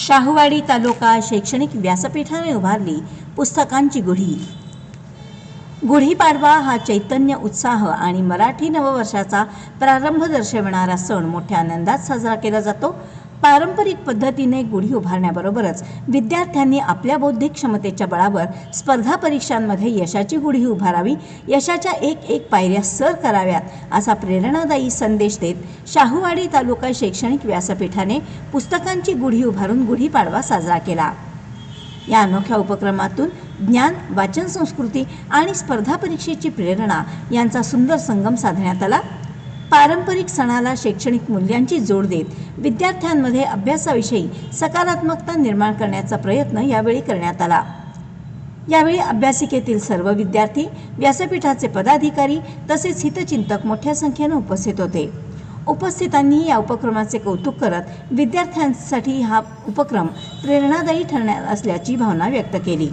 शाहूवाडी तालुका शैक्षणिक व्यासपीठाने उभारली पुस्तकांची गुढी। गुढीपाडवा हा चैतन्य, उत्साह आणि मराठी नववर्षाचा प्रारंभ दर्शविणारा सण मोठ्या आनंदात साजरा केला जातो। पारंपरिक पद्धतीने गुढी उभारण्याबरोबरच विद्यार्थ्यांनी आपल्या बौद्धिक क्षमतेच्या बळावर स्पर्धा परीक्षांमध्ये यशाची गुढी उभारावी, यशाच्या एक एक पायऱ्या सर कराव्यात असा प्रेरणादायी संदेश देत शाहूवाडी तालुका शैक्षणिक व्यासपीठाने पुस्तकांची गुढी उभारून गुढीपाडवा साजरा केला। या अनोख्या उपक्रमातून ज्ञान, वाचन संस्कृती आणि स्पर्धा परीक्षेची प्रेरणा यांचा सुंदर संगम साधण्यात आला। पारंपरिक सणाला शैक्षणिक मूल्यांची जोड देत विद्यार्थ्यांमध्ये अभ्यासाविषयी सकारात्मकता निर्माण करण्याचा प्रयत्न यावेळी करण्यात आला। यावेळी अभ्यासिकेतील सर्व विद्यार्थी, व्यासपीठाचे पदाधिकारी तसेच हितचिंतक मोठ्या संख्येने उपस्थित होते। उपस्थितांनी या उपक्रमाचे कौतुक करत विद्यार्थ्यांसाठी हा उपक्रम प्रेरणादायी ठरणार असल्याची भावना व्यक्त केली।